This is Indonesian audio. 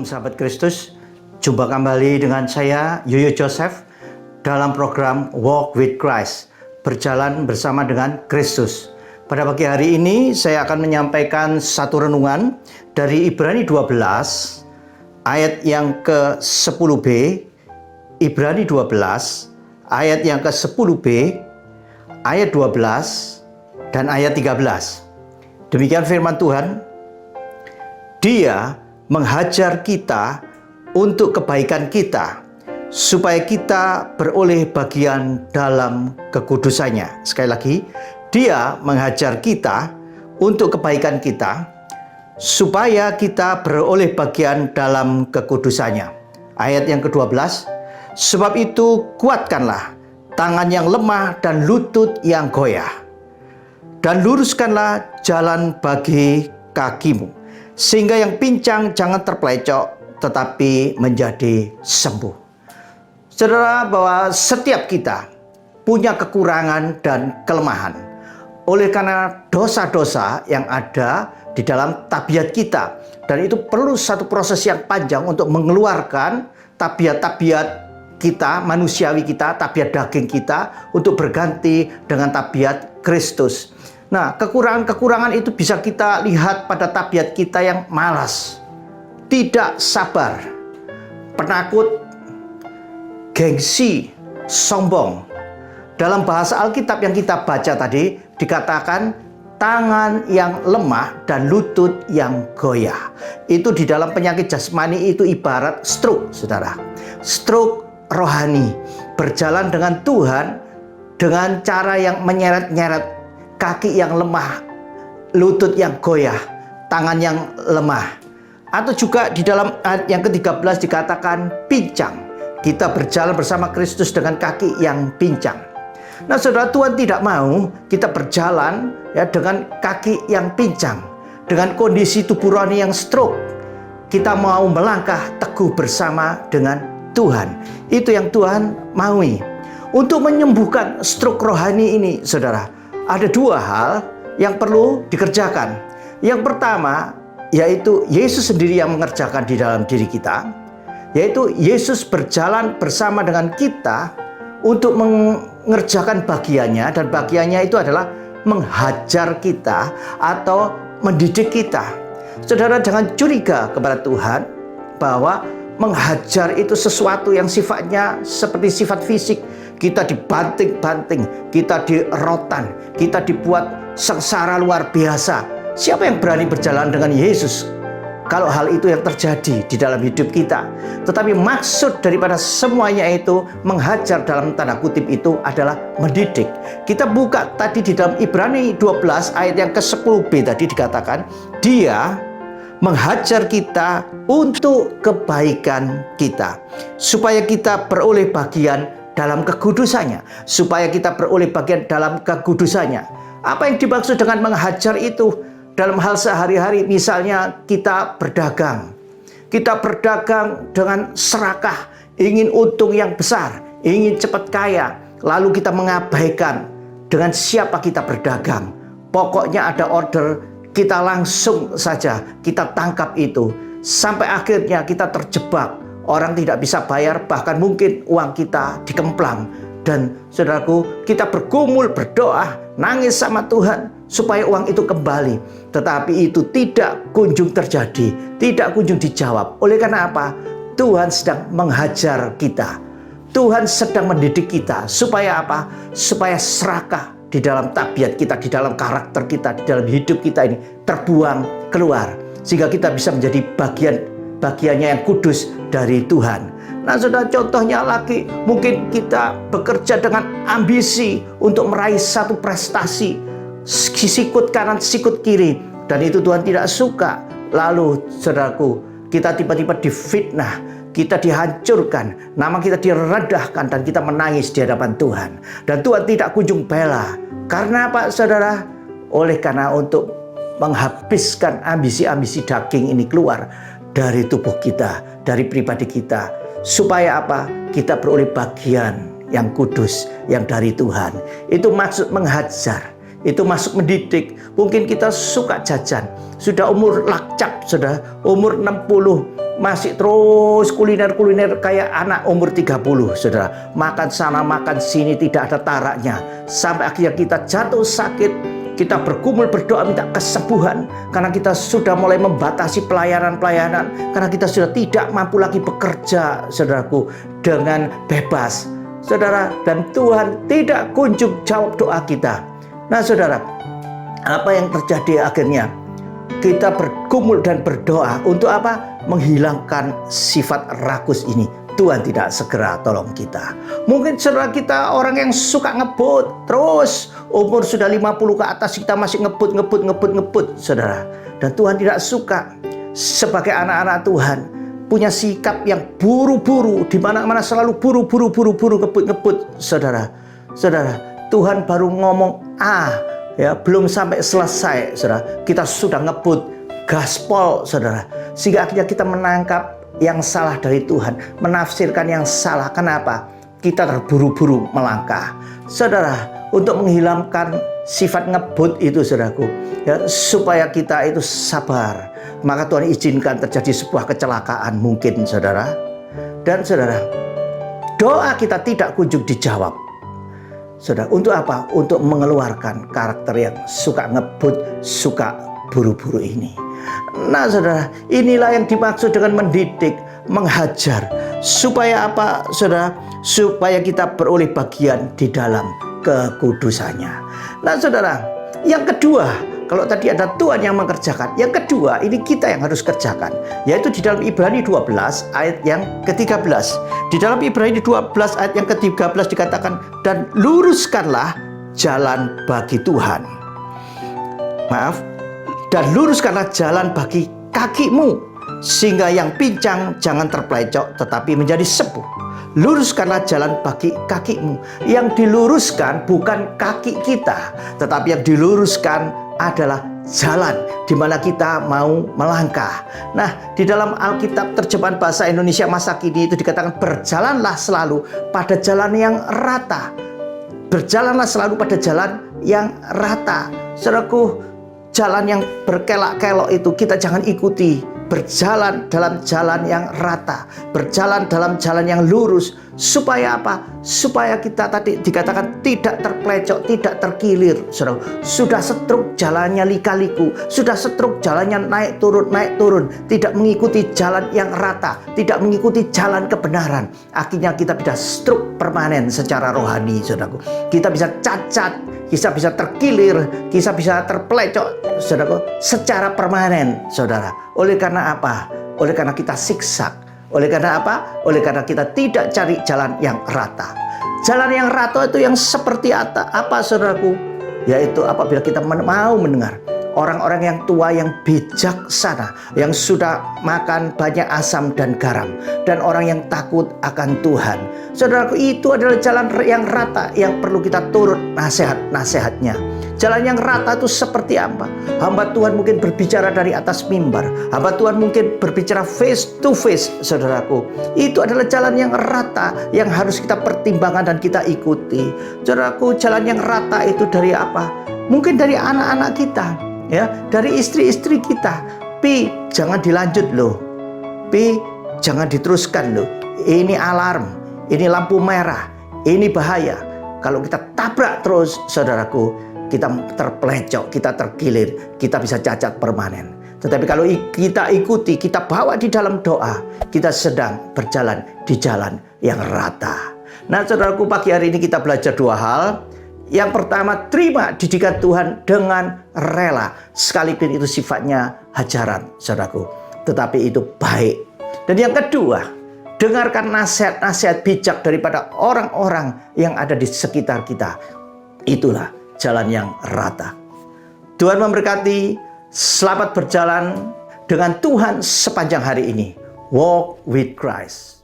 sahabat Kristus, jumpa kembali dengan saya Yoyo Joseph dalam program Walk with Christ, berjalan bersama dengan Kristus. Pada pagi hari ini saya akan menyampaikan satu renungan dari Ibrani 12 ayat yang ke-10b, Ibrani 12 ayat yang ke-10b, ayat 12 dan ayat 13. Demikian firman Tuhan. Dia menghajar kita untuk kebaikan kita, supaya kita beroleh bagian dalam kekudusannya. Sekali lagi, Dia menghajar kita untuk kebaikan kita, supaya kita beroleh bagian dalam kekudusannya. Ayat yang ke-12, sebab itu kuatkanlah tangan yang lemah dan lutut yang goyah, dan luruskanlah jalan bagi kakimu, sehingga yang pincang jangan terpelecok, tetapi menjadi sembuh. Saudara, bahwa setiap kita punya kekurangan dan kelemahan. Oleh karena dosa-dosa yang ada di dalam tabiat kita. Dan itu perlu satu proses yang panjang untuk mengeluarkan tabiat-tabiat kita, manusiawi kita, tabiat daging kita, untuk berganti dengan tabiat Kristus. Nah, kekurangan-kekurangan itu bisa kita lihat pada tabiat kita yang malas, tidak sabar, penakut, gengsi, sombong. Dalam bahasa Alkitab yang kita baca tadi dikatakan tangan yang lemah dan lutut yang goyah. Itu di dalam penyakit jasmani itu ibarat stroke, saudara. Stroke rohani, berjalan dengan Tuhan dengan cara yang menyeret-nyeret, kaki yang lemah, lutut yang goyah, tangan yang lemah. Atau juga di dalam ayat yang ke-13 dikatakan pincang. Kita berjalan bersama Kristus dengan kaki yang pincang. Nah, saudara, Tuhan tidak mau kita berjalan dengan kaki yang pincang, dengan kondisi tubuh rohani yang stroke. Kita mau melangkah teguh bersama dengan Tuhan. Itu yang Tuhan maui. Untuk menyembuhkan stroke rohani ini, saudara, ada dua hal yang perlu dikerjakan. Yang pertama, yaitu Yesus sendiri yang mengerjakan di dalam diri kita, yaitu Yesus berjalan bersama dengan kita untuk mengerjakan bagiannya, dan bagiannya itu adalah menghajar kita atau mendidik kita. Saudara, jangan curiga kepada Tuhan bahwa menghajar itu sesuatu yang sifatnya seperti sifat fisik. Kita dibanting-banting, kita dirotan, kita dibuat sengsara luar biasa. Siapa yang berani berjalan dengan Yesus kalau hal itu yang terjadi di dalam hidup kita? Tetapi maksud daripada semuanya itu, menghajar dalam tanda kutip itu adalah mendidik. Kita buka tadi di dalam Ibrani 12 ayat yang ke-10b tadi dikatakan, Dia menghajar kita untuk kebaikan kita, supaya kita beroleh bagian dalam kekudusannya, supaya kita beroleh bagian dalam kekudusannya. Apa yang dimaksud dengan menghajar itu? Dalam hal sehari-hari, misalnya kita berdagang dengan serakah, ingin untung yang besar, ingin cepat kaya, lalu kita mengabaikan dengan siapa kita berdagang. Pokoknya ada order, kita langsung saja kita tangkap itu, sampai akhirnya kita terjebak. Orang tidak bisa bayar, bahkan mungkin uang kita dikemplang. Dan saudaraku, kita bergumul, berdoa, nangis sama Tuhan supaya uang itu kembali. Tetapi itu tidak kunjung terjadi, tidak kunjung dijawab. Oleh karena apa? Tuhan sedang menghajar kita. Tuhan sedang mendidik kita. Supaya apa? Supaya serakah di dalam tabiat kita, di dalam karakter kita, di dalam hidup kita ini terbuang keluar. Sehingga kita bisa menjadi bagiannya yang kudus dari Tuhan. Nah, saudara, contohnya lagi, mungkin kita bekerja dengan ambisi untuk meraih satu prestasi, sikut kanan, sikut kiri, dan itu Tuhan tidak suka. Lalu, saudaraku, kita tiba-tiba difitnah, kita dihancurkan, nama kita direndahkan, dan kita menangis di hadapan Tuhan. Dan Tuhan tidak kunjung bela. Karena apa, saudara? Oleh karena untuk menghabiskan ambisi-ambisi daging ini keluar dari tubuh kita, dari pribadi kita, supaya apa? Kita beroleh bagian yang kudus, yang dari Tuhan. Itu maksud menghajar, itu masuk mendidik. Mungkin kita suka jajan, sudah umur lakcap, sudah umur 60, masih terus kuliner-kuliner kayak anak umur 30, saudara. Makan sana, makan sini, tidak ada taraknya. Sampai akhirnya kita jatuh sakit, kita bergumul berdoa minta kesembuhan. Karena kita sudah mulai membatasi pelayanan-pelayanan. Karena kita sudah tidak mampu lagi bekerja, saudaraku, dengan bebas. Saudara, dan Tuhan tidak kunjung jawab doa kita. Nah, saudara, apa yang terjadi akhirnya? Kita bergumul dan berdoa untuk apa? Menghilangkan sifat rakus ini. Tuhan tidak segera tolong kita. Mungkin saudara kita orang yang suka ngebut. Terus umur sudah 50 ke atas kita masih ngebut, saudara. Dan Tuhan tidak suka. Sebagai anak-anak Tuhan punya sikap yang buru-buru, di mana-mana selalu buru-buru ngebut, saudara. Saudara, Tuhan baru ngomong ya, belum sampai selesai, saudara, kita sudah ngebut gaspol, saudara, sehingga akhirnya kita menangkap yang salah dari Tuhan, menafsirkan yang salah. Kenapa? Kita terburu-buru melangkah, saudara, untuk menghilangkan sifat ngebut itu, saudaraku, ya, supaya kita itu sabar. Maka Tuhan izinkan terjadi sebuah kecelakaan mungkin, saudara. Dan saudara, doa kita tidak kunjung dijawab. Saudara, untuk apa? Untuk mengeluarkan karakter yang suka ngebut, suka buru-buru ini. Nah, saudara, inilah yang dimaksud dengan mendidik, menghajar. Supaya apa, saudara? Supaya kita beroleh bagian di dalam kekudusannya. Nah, saudara, yang kedua, kalau tadi ada Tuhan yang mengerjakan, yang kedua ini kita yang harus kerjakan, yaitu di dalam Ibrani 12 ayat yang ke-13. Di dalam Ibrani 12 ayat yang ke-13 dikatakan, dan luruskanlah jalan bagi Tuhan. Dan luruskanlah jalan bagi kakimu, sehingga yang pincang jangan terpelecok tetapi menjadi sembuh. Luruskanlah jalan bagi kakimu. Yang diluruskan bukan kaki kita, tetapi yang diluruskan adalah jalan di mana kita mau melangkah. Nah, di dalam Alkitab terjemahan bahasa Indonesia masa kini itu dikatakan, berjalanlah selalu pada jalan yang rata. Berjalanlah selalu pada jalan yang rata. Saudaraku, jalan yang berkelak-kelok itu kita jangan ikuti. Berjalan dalam jalan yang rata, berjalan dalam jalan yang lurus. Supaya apa? Supaya kita tadi dikatakan tidak terpelecok, tidak terkilir. Sudah setruk jalannya lika-liku, sudah setruk jalannya naik turun, tidak mengikuti jalan yang rata, tidak mengikuti jalan kebenaran. Akhirnya kita bisa stroke permanen secara rohani, saudaraku. Kita bisa cacat, kita bisa terkilir, kita bisa terpelecok, saudaraku, secara permanen, saudara. Oleh karena apa? Oleh karena kita siksak. Oleh karena apa? Oleh karena kita tidak cari jalan yang rata. Jalan yang rata itu yang seperti apa, saudaraku? Yaitu apabila kita mau mendengar orang-orang yang tua, yang bijaksana, yang sudah makan banyak asam dan garam, dan orang yang takut akan Tuhan. Saudaraku, itu adalah jalan yang rata yang perlu kita turut nasihat-nasihatnya. Jalan yang rata itu seperti apa? Hamba Tuhan mungkin berbicara dari atas mimbar. Hamba Tuhan mungkin berbicara face to face, saudaraku. Itu adalah jalan yang rata yang harus kita pertimbangkan dan kita ikuti. Saudaraku, jalan yang rata itu dari apa? Mungkin dari anak-anak kita, ya, dari istri-istri kita. Jangan dilanjut loh. Jangan diteruskan loh. Ini alarm, ini lampu merah, ini bahaya. Kalau kita tabrak terus, saudaraku, kita terpelecok, kita tergilir, kita bisa cacat permanen. Tetapi kalau kita ikuti, kita bawa di dalam doa, kita sedang berjalan di jalan yang rata. Nah, saudaraku, pagi hari ini kita belajar dua hal. Yang pertama, terima didikan Tuhan dengan rela. Sekalipun itu sifatnya hajaran, saudaraku, tetapi itu baik. Dan yang kedua, dengarkan nasihat-nasihat bijak daripada orang-orang yang ada di sekitar kita. Itulah jalan yang rata. Tuhan memberkati. Selamat berjalan dengan Tuhan sepanjang hari ini. Walk with Christ.